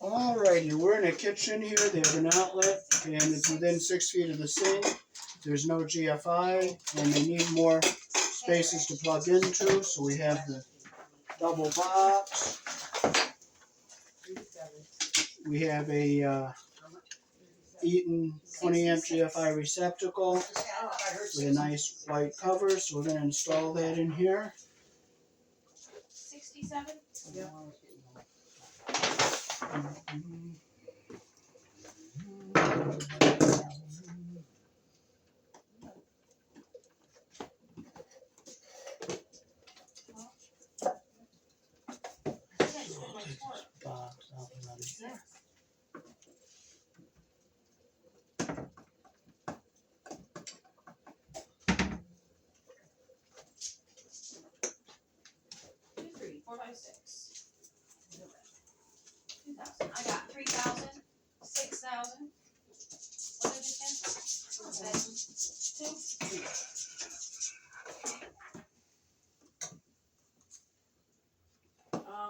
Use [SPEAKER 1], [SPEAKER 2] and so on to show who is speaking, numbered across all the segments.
[SPEAKER 1] Alrighty, we're in a kitchen here. They have an outlet, and it's within 6 feet of the sink. There's no GFI, and they need more spaces to plug into, so we have the double box. We have a Eaton 20-amp GFI receptacle with a nice white cover, so we're going to install that in here.
[SPEAKER 2] 67? Yep.
[SPEAKER 1] Box out and out of here.
[SPEAKER 2] Four, five, six. 2,000. I got 3,000, 6,000. What did you get? 2.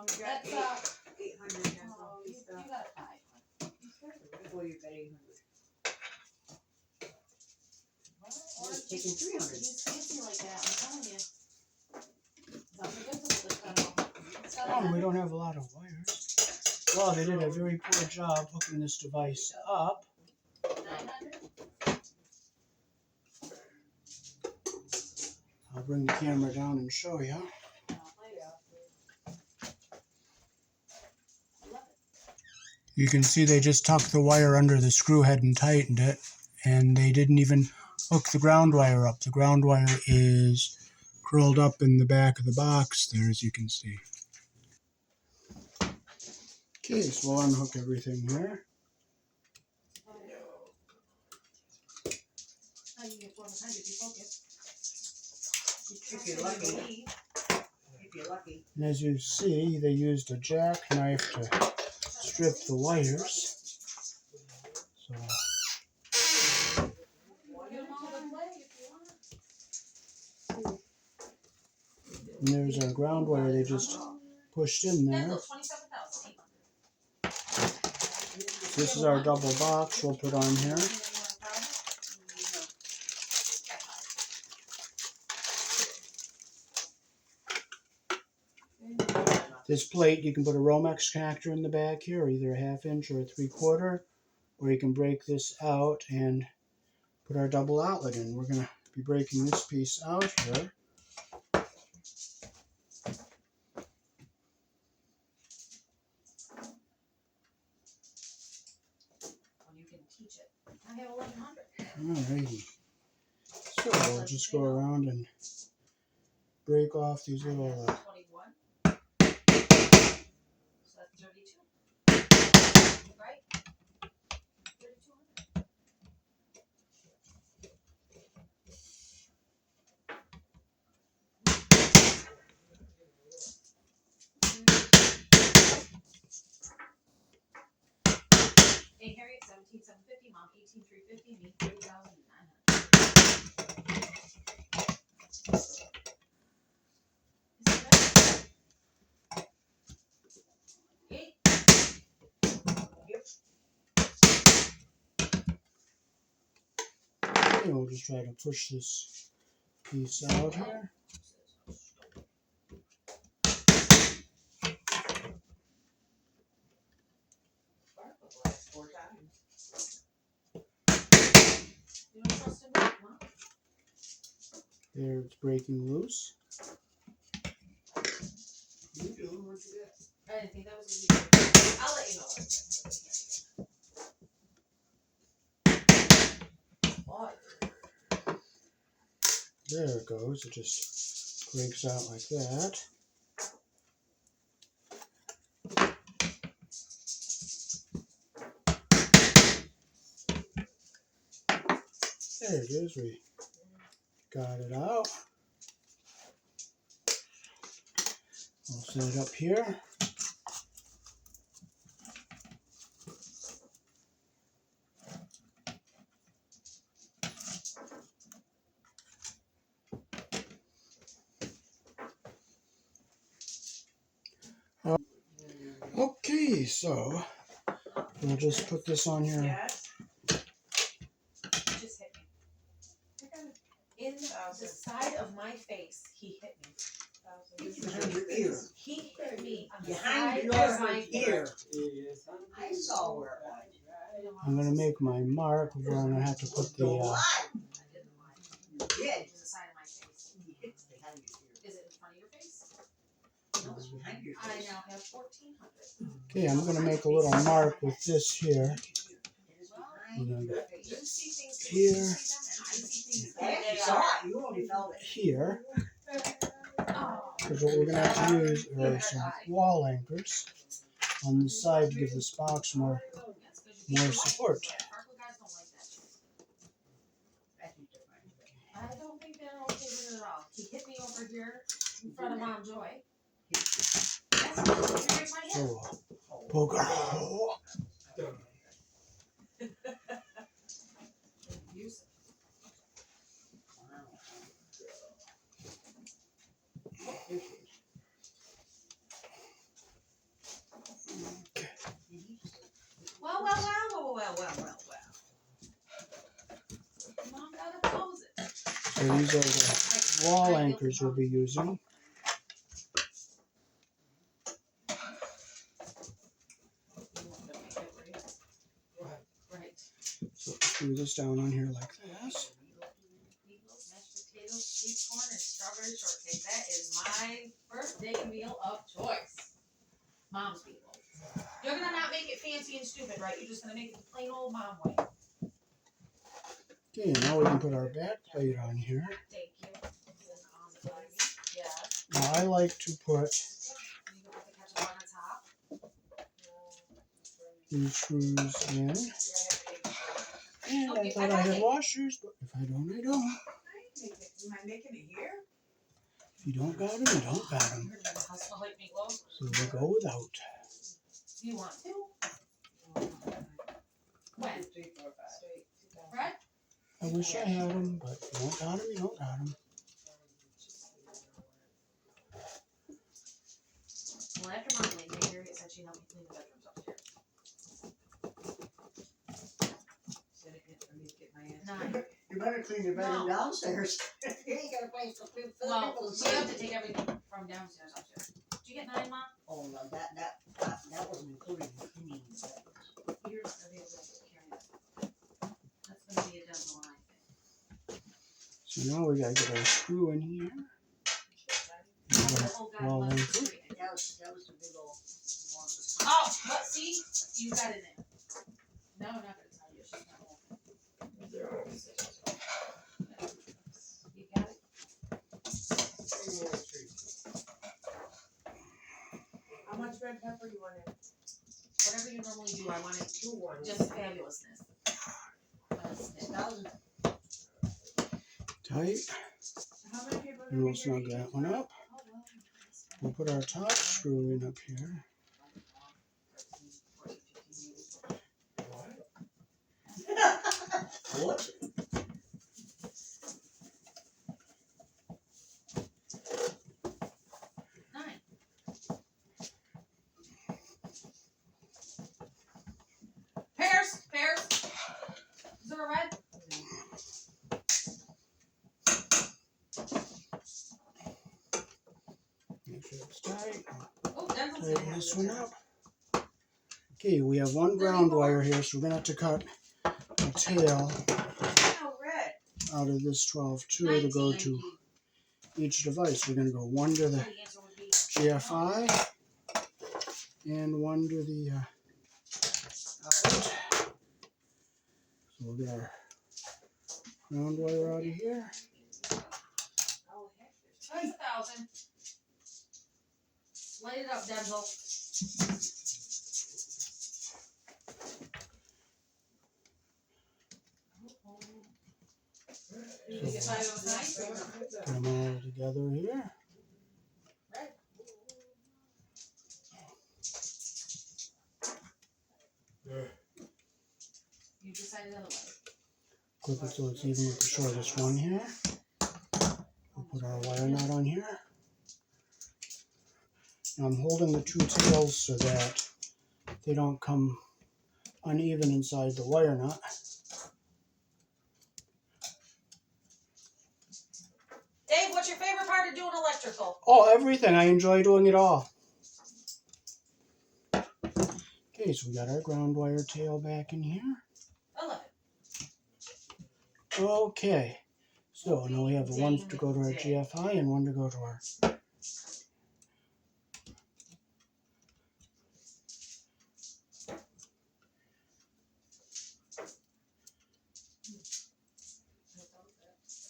[SPEAKER 3] You got
[SPEAKER 2] That's
[SPEAKER 3] 800.
[SPEAKER 2] you got 5.
[SPEAKER 3] Well, you got 800.
[SPEAKER 2] Or
[SPEAKER 3] It's taking 300.
[SPEAKER 2] He's fancy like that, I'm telling you.
[SPEAKER 1] Oh, we don't have a lot of wires. Well, they did a very poor job hooking this device up.
[SPEAKER 2] 900.
[SPEAKER 1] I'll bring the camera down and show you. You can see they just tucked the wire under the screw head and tightened it, and they didn't even hook the ground wire up. The ground wire is curled up in the back of the box there, as you can see. Okay, so we'll unhook everything here.
[SPEAKER 3] If you're lucky. If you're lucky.
[SPEAKER 1] And as you see, they used a jackknife to strip the wires. So, and there's our ground wire they just pushed in there. This is our double box we'll put on here. This plate, you can put a Romex connector in the back here, either a 1/2 inch or a 3/4, or you can break this out and put our double outlet in. We're going to be breaking this piece out here.
[SPEAKER 2] You can teach it. I have 1,100.
[SPEAKER 1] Alrighty. So we'll just go around and break off these little
[SPEAKER 2] 21. So that's 32. Right? 3,200. Hey, Harriet, 17,750. Mom, 18,350. Me, 30,900.
[SPEAKER 1] and we'll just try to push this piece out here. There, it's breaking loose.
[SPEAKER 3] You do, what you get?
[SPEAKER 2] I didn't think that was going to be good. I'll let you know.
[SPEAKER 1] There it goes. It just breaks out like that. There it is. We got it out. I'll set it up here. Okay, so We'll just put this on here.
[SPEAKER 3] Yes.
[SPEAKER 2] Just hit me. In the side of my face, he hit me.
[SPEAKER 3] Behind your ear.
[SPEAKER 2] He hit me on the
[SPEAKER 3] Behind
[SPEAKER 2] side
[SPEAKER 3] your
[SPEAKER 2] of my
[SPEAKER 3] ear.
[SPEAKER 2] face.
[SPEAKER 3] I saw where it was.
[SPEAKER 1] I'm gonna make my mark where I'm gonna have to put the
[SPEAKER 3] I
[SPEAKER 2] didn't lie.
[SPEAKER 3] You did.
[SPEAKER 2] It was the side of my face.
[SPEAKER 3] You hit behind your ear.
[SPEAKER 2] Is it in front of your face?
[SPEAKER 3] No, it's behind your
[SPEAKER 2] I
[SPEAKER 3] face.
[SPEAKER 2] now have 1,400.
[SPEAKER 1] okay, I'm gonna make a little mark with this here.
[SPEAKER 3] It is
[SPEAKER 2] Well,
[SPEAKER 3] behind
[SPEAKER 1] And
[SPEAKER 3] your
[SPEAKER 2] you
[SPEAKER 3] face.
[SPEAKER 2] see things the way
[SPEAKER 1] Here.
[SPEAKER 2] you see them, and I see things the
[SPEAKER 3] I
[SPEAKER 2] way
[SPEAKER 3] actually
[SPEAKER 2] they
[SPEAKER 3] saw
[SPEAKER 2] are.
[SPEAKER 3] it. You only felt it.
[SPEAKER 1] Here,
[SPEAKER 2] Oh.
[SPEAKER 1] because what we're gonna have to use are some wall anchors on the side to give this box more support.
[SPEAKER 2] Sparkle guys don't like that shit.
[SPEAKER 3] I think they're fine.
[SPEAKER 2] I don't think they're okay with it at all. He hit me over here in front of Mom Joy. Yes, here's my hip.
[SPEAKER 1] So we'll poke our hole.
[SPEAKER 2] Abusive. Well. Mom gotta close it.
[SPEAKER 1] So these are the wall anchors we'll be using.
[SPEAKER 2] Right.
[SPEAKER 1] So screw this down on here like this.
[SPEAKER 2] Meatloaf, mashed potatoes, sweet corn, and strawberry shortcake. That is my birthday meal of choice. Mom's meatloaf. You're gonna not make it fancy and stupid, right? You're just gonna make it the plain old mom way.
[SPEAKER 1] Okay, now we can put our back plate on here.
[SPEAKER 2] Thank you. Yeah.
[SPEAKER 1] Now I like to put
[SPEAKER 2] You can put the ketchup on the top.
[SPEAKER 1] these screws in. And I
[SPEAKER 2] Okay,
[SPEAKER 1] thought I had washers, but if I don't, I don't.
[SPEAKER 3] Am I making it here?
[SPEAKER 1] If you don't got them, you don't got them.
[SPEAKER 2] You're gonna hustle like meatloaf.
[SPEAKER 1] So we go without.
[SPEAKER 2] Do you want to? When? Fred?
[SPEAKER 1] I wish I had them, but if you don't got them, you don't got them.
[SPEAKER 2] Well, after Mom leaving, Harriet said she'd help me clean the bedrooms upstairs. 9.
[SPEAKER 3] You better clean your bedroom downstairs. You ain't got a place to put
[SPEAKER 2] Well,
[SPEAKER 3] people to
[SPEAKER 2] we have
[SPEAKER 3] sleep.
[SPEAKER 2] to take everything from downstairs upstairs. Did you get 9, Mom?
[SPEAKER 3] Oh, no, that wasn't including the cleaning.
[SPEAKER 2] You're just gonna be able to carry that. That's gonna be a dental line thing.
[SPEAKER 1] So now we gotta get our screw in here.
[SPEAKER 2] The whole guy
[SPEAKER 1] Wall
[SPEAKER 2] left
[SPEAKER 1] anchor.
[SPEAKER 2] straight.
[SPEAKER 3] That was the big old one.
[SPEAKER 2] Oh, but see, you got it in. No, I'm not gonna tell you. It's just not open. You got it?
[SPEAKER 3] How much red pepper you want in?
[SPEAKER 2] Whatever you normally do, I want it
[SPEAKER 3] 2 ones.
[SPEAKER 2] just fabulousness.
[SPEAKER 1] Tight.
[SPEAKER 3] How many people
[SPEAKER 1] And we'll snug that one up. We'll put our top screw in up here.
[SPEAKER 3] What?
[SPEAKER 2] Pears. Is there a red?
[SPEAKER 1] Make sure it's tight.
[SPEAKER 2] Oh, Denzel's gonna
[SPEAKER 1] Tighten
[SPEAKER 2] have
[SPEAKER 1] this
[SPEAKER 2] it.
[SPEAKER 1] one up. Okay, we have one ground wire here, so we're gonna have to cut a tail
[SPEAKER 3] No, red.
[SPEAKER 1] out of this 12-2 to go to each device. We're gonna go one to
[SPEAKER 2] So
[SPEAKER 1] the
[SPEAKER 2] the answer would be
[SPEAKER 1] GFI and one to the out. So we'll get our ground wire out of here.
[SPEAKER 2] oh heck, there's 1,000. Light it up, Denzel. You think it's 509?
[SPEAKER 1] Get them all together here.
[SPEAKER 2] You decided otherwise.
[SPEAKER 1] Clip it so it's even with the shortest one here. We'll put our wire nut on here. Now I'm holding the two tails so that they don't come uneven inside the wire nut.
[SPEAKER 2] Dave, what's your favorite part of doing electrical?
[SPEAKER 1] Oh, everything. I enjoy doing it all. Okay, so we got our ground wire tail back in here.
[SPEAKER 2] I love it.
[SPEAKER 1] Okay, so now we have one to go to our GFI and one to go to our...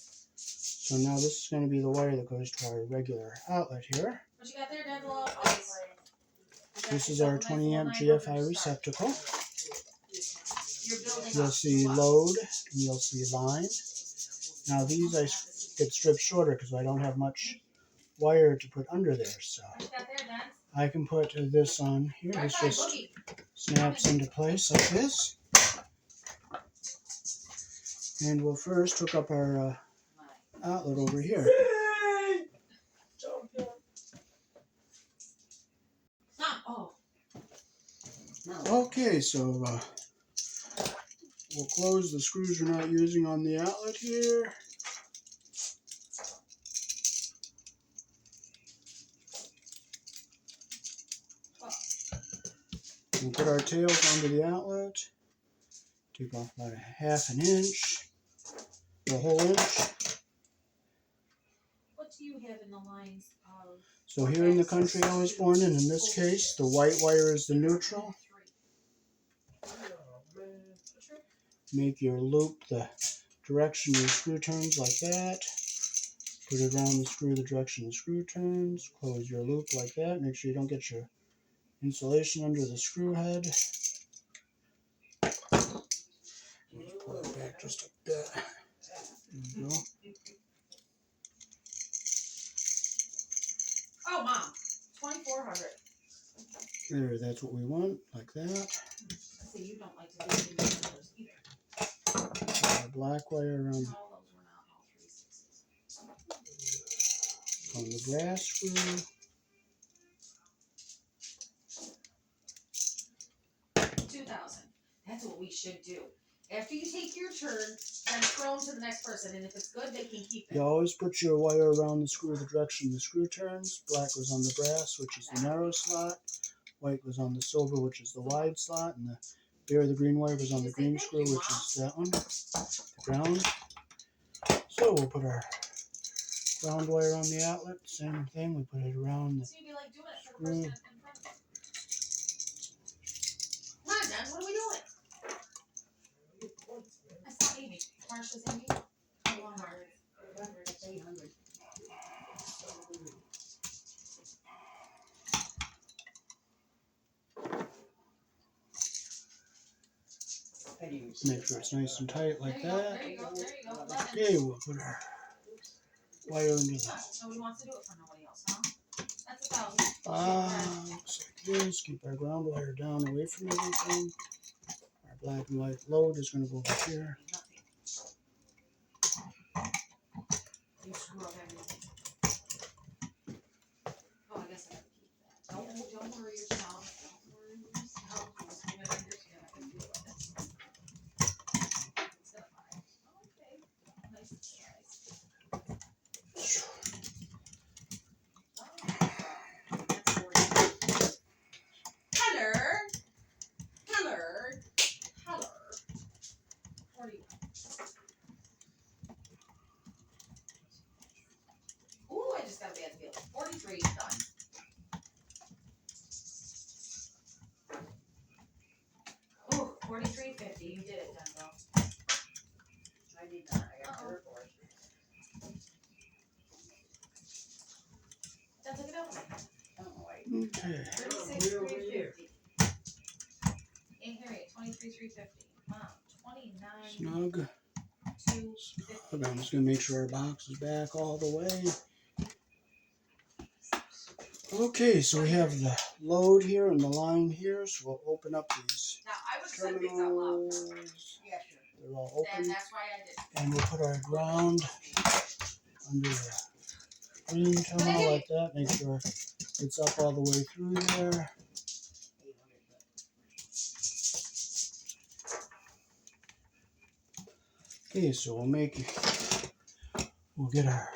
[SPEAKER 1] So now this is going to be the wire that goes to our regular outlet here.
[SPEAKER 2] What you got there, Denzel? Oh,
[SPEAKER 1] This is our 20 amp GFI receptacle. You'll see load and you'll see line. Now these I get stripped shorter because I don't have much wire to put under there. So I can put this on here. This just snaps into place like this. And we'll first hook up our outlet over here. Okay, so we'll close the screws we're not using on the outlet here. We'll put our tails onto the outlet. Take off about a ½ an inch, a whole inch.
[SPEAKER 2] What do you have in the lines of?
[SPEAKER 1] So here in the country I was born in this case, the white wire is the neutral. Make your loop the direction your screw turns like that. Put it around the screw the direction the screw turns. Close your loop like that. Make sure you don't get your insulation under the screw head. Pull it back just a bit. There you go.
[SPEAKER 2] Oh, Mom, 2,400.
[SPEAKER 1] There, that's what we want, like that.
[SPEAKER 2] I see you don't like to do the numbers either.
[SPEAKER 1] Our black wire around
[SPEAKER 2] All those were not all 3/6.
[SPEAKER 1] on the brass screw.
[SPEAKER 2] 2,000. That's what we should do. After you take your turn, then throw them to the next person, and if it's good, they can keep it.
[SPEAKER 1] You always put your wire around the screw the direction the screw turns. Black goes on the brass, which is the narrow slot. White goes on the silver, which is the wide slot. And the green wire goes on the green screw, which is that one, the ground. So we'll put our ground wire on the outlet. Same thing, we put it around the
[SPEAKER 2] So you'd be like doing it for the person in front of you. Come on, Dan, what are we doing? I saw Amy. Marsha's Amy. Walmart.
[SPEAKER 3] 800.
[SPEAKER 1] Make sure it's nice and tight like
[SPEAKER 2] There
[SPEAKER 1] that.
[SPEAKER 2] you go. There you go.
[SPEAKER 1] Okay, we'll put our wire into the
[SPEAKER 2] Nobody wants to do it for nobody else, huh? That's 1,000.
[SPEAKER 1] looks like this. Keep our ground wire down away from everything. Our black and white load is going to go over here.
[SPEAKER 2] You screw up everything. Oh, I guess I gotta keep that. Don't worry yourself. Don't worry yourself. Just leave it under here. I can deal with it. It's gonna fire. Okay. Nice and nice. That's 40. Color. 41. Ooh, I just got a bad feeling. 43 is done. Ooh, 43.50. You did it, Denzel.
[SPEAKER 3] I did not. I got her for it.
[SPEAKER 2] Denzel, get over there.
[SPEAKER 3] Oh, wait.
[SPEAKER 1] Okay.
[SPEAKER 2] 36,350. Aunt Harriet, 23,350. Mom, 29.
[SPEAKER 1] Snug.
[SPEAKER 2] 250.
[SPEAKER 1] Okay, I'm just going to make sure our box is back all the way. Okay, so we have the load here and the line here, so we'll open up these
[SPEAKER 2] Now, I would have said these out loud.
[SPEAKER 1] terminals.
[SPEAKER 3] Yeah, sure.
[SPEAKER 1] They're all
[SPEAKER 2] And
[SPEAKER 1] open.
[SPEAKER 2] that's why I did.
[SPEAKER 1] And we'll put our ground under the green terminal like that. Make sure it's up all the way through there.
[SPEAKER 3] 800.
[SPEAKER 1] Okay, so we'll get our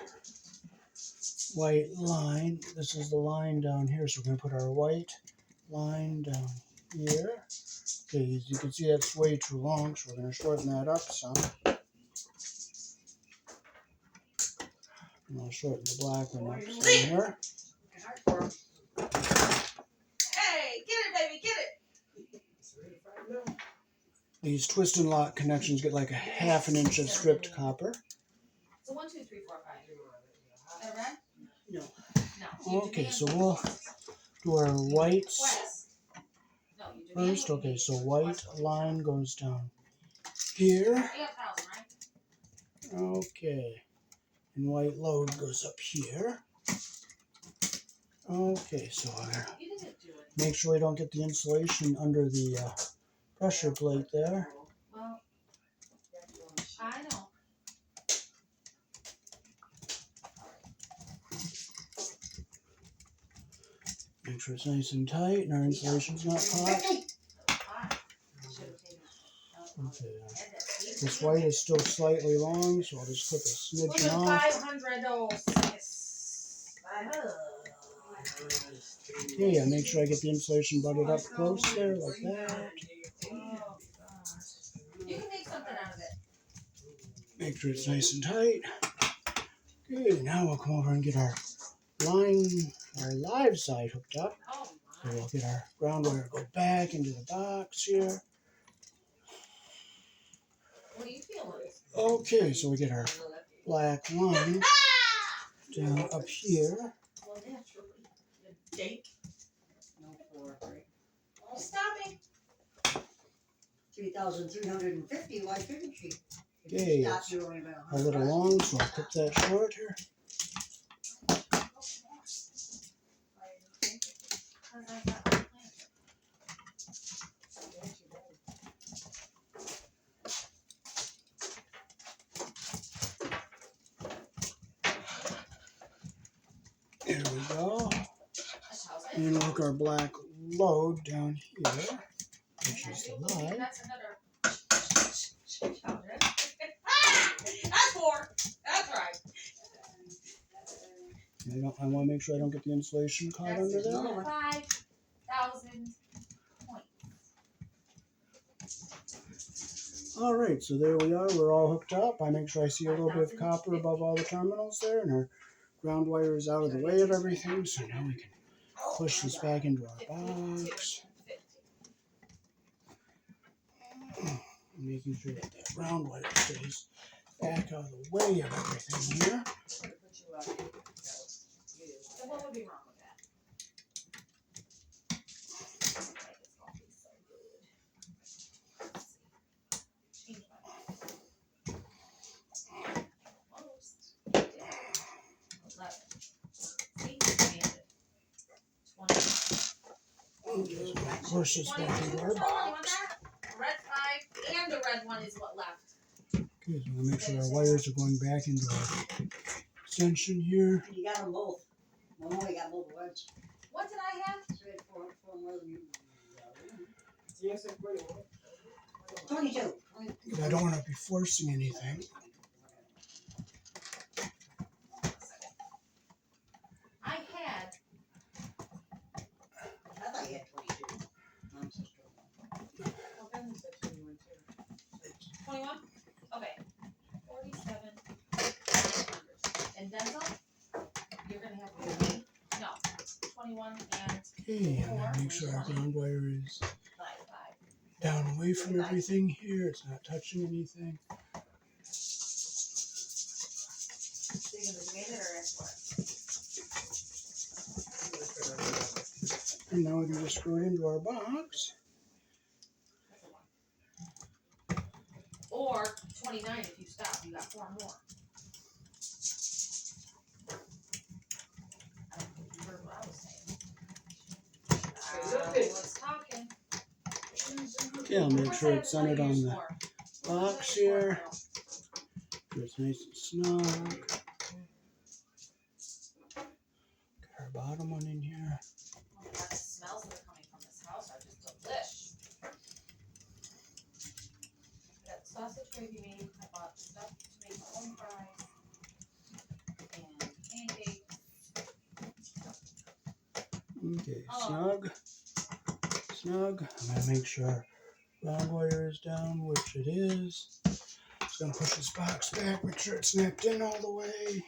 [SPEAKER 1] white line. This is the line down here, so we're gonna put our white line down here. Okay, as you can see, that's way too long, so we're gonna shorten that up some. And I'll shorten the black one up some here.
[SPEAKER 2] Hey, get it, baby, get it.
[SPEAKER 1] These twist and lock connections get like a half an inch of stripped copper.
[SPEAKER 2] So 1, 2, 3, 4, 5. Is that right?
[SPEAKER 3] No.
[SPEAKER 2] No.
[SPEAKER 1] Okay, so we'll do our whites
[SPEAKER 2] West. No, you demand
[SPEAKER 1] first.
[SPEAKER 2] what you
[SPEAKER 1] Okay,
[SPEAKER 2] need.
[SPEAKER 1] so white line goes down here.
[SPEAKER 2] 8,000, right?
[SPEAKER 1] Okay, and white load goes up here. Okay, so I'm gonna
[SPEAKER 2] You didn't do it.
[SPEAKER 1] make sure we don't get the insulation under the pressure plate there.
[SPEAKER 2] Well, I know.
[SPEAKER 1] Make sure it's nice and tight and our insulation's not caught. Okay, this white is still slightly long, so I'll just clip a smidgen off.
[SPEAKER 2] 506.
[SPEAKER 1] Okay, I make sure I get the insulation butted up close there, like that.
[SPEAKER 2] You can make something out of it.
[SPEAKER 1] Make sure it's nice and tight. Okay, now we'll come over and get our live side hooked up.
[SPEAKER 2] Oh
[SPEAKER 1] So
[SPEAKER 2] my.
[SPEAKER 1] we'll get our ground wire, go back into the box here.
[SPEAKER 2] What are you feeling?
[SPEAKER 1] Okay, so we get our black line down up here.
[SPEAKER 2] Well, naturally. The date.
[SPEAKER 3] No 4, right?
[SPEAKER 2] Stopping.
[SPEAKER 3] 3,350. Why couldn't she?
[SPEAKER 1] Okay,
[SPEAKER 3] Stop,
[SPEAKER 1] it's
[SPEAKER 3] you're only about
[SPEAKER 1] a little
[SPEAKER 3] 100
[SPEAKER 1] long, so I'll cut that short here. There we go. And work our black load down here, which is the line.
[SPEAKER 2] That's another. That's 4. That's right.
[SPEAKER 1] I want to make sure I don't get the insulation caught under
[SPEAKER 3] That's
[SPEAKER 1] there.
[SPEAKER 3] another one.
[SPEAKER 2] 5,000 points.
[SPEAKER 1] All right, so there we are. We're all hooked up. I make sure I see a little bit of copper above all the terminals there, and our ground wire is out of the way of everything. So now we can push this back into our box. Making sure that that ground wire stays back out of the way of everything here.
[SPEAKER 2] So what would be wrong with that? Change my almost. 11. See? Expanded. 20.
[SPEAKER 1] Push this back into our box.
[SPEAKER 2] Red 5 and the red one is what left.
[SPEAKER 1] Okay, so we'll make sure our wires are going back into our extension here.
[SPEAKER 3] You got them both. Well, no, you got both ones.
[SPEAKER 2] What did I have?
[SPEAKER 3] 4 more than you. 22.
[SPEAKER 1] But I don't want to be forcing anything.
[SPEAKER 2] I had.
[SPEAKER 3] I thought you had 22. Mom says
[SPEAKER 2] 21? Okay. 47. And Denzel? You're going to have 50. No. 21 and
[SPEAKER 1] Okay, and then make sure our ground wire is
[SPEAKER 2] 5.
[SPEAKER 1] down away from everything here. It's not touching anything.
[SPEAKER 2] So you're going to demand it or ask for it?
[SPEAKER 1] And now we can just screw it into our box.
[SPEAKER 2] Or 29 if you stop. You got 4 more. I don't think you heard what I was saying. I was talking.
[SPEAKER 1] Okay, I'll make sure it's centered on the box here. So it's nice and snug. Get our bottom one in here.
[SPEAKER 2] Oh my God, the smells that are coming from this house are just delish. That sausage gravy made, I bought
[SPEAKER 1] Okay, snug. Snug. I'm gonna make sure ground wire is down, which it is. Just gonna push this box back, make sure it's snapped in all the way.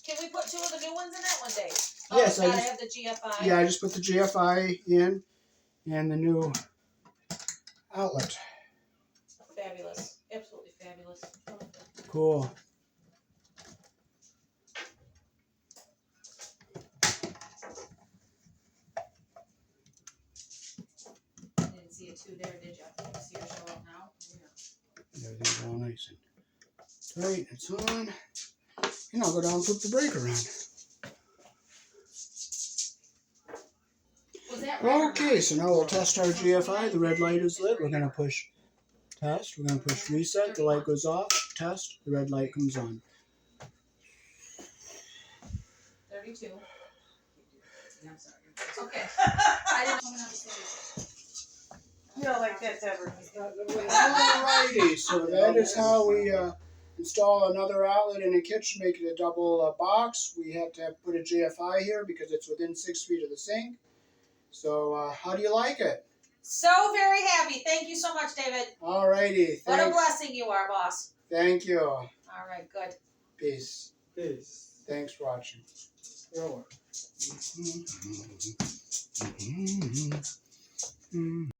[SPEAKER 2] Can we put 2 of the new ones in that one day?
[SPEAKER 1] Yes,
[SPEAKER 2] Oh,
[SPEAKER 1] I
[SPEAKER 2] gotta
[SPEAKER 1] just
[SPEAKER 2] have the GFI.
[SPEAKER 1] yeah, I just put the GFI in and the new outlet.
[SPEAKER 2] Fabulous. Absolutely fabulous.
[SPEAKER 1] Cool.
[SPEAKER 2] Didn't see a 2 there, did you? You see her show up now? Yeah.
[SPEAKER 1] Everything's all nice and tight. It's on. And I'll go down and flip the breaker on.
[SPEAKER 2] Was that right?
[SPEAKER 1] Okay, so now we'll test our GFI. The red light is lit. We're going to push test. We're going to push reset. The light goes off. Test. The red light comes on.
[SPEAKER 2] 32. I'm sorry. Okay. I didn't coming out the
[SPEAKER 3] You know, like that's ever.
[SPEAKER 1] Alrighty, so that is how we install another outlet in a kitchen, make it a double box. We have to put a GFI here because it's within 6 feet of the sink. So how do you like it?
[SPEAKER 2] So very happy. Thank you so much, David.
[SPEAKER 1] Alrighty,
[SPEAKER 2] What a
[SPEAKER 1] thanks.
[SPEAKER 2] blessing you are, boss.
[SPEAKER 1] Thank you.
[SPEAKER 2] All right, good.
[SPEAKER 1] Peace.
[SPEAKER 4] Peace.
[SPEAKER 1] Thanks for watching.
[SPEAKER 4] You're welcome.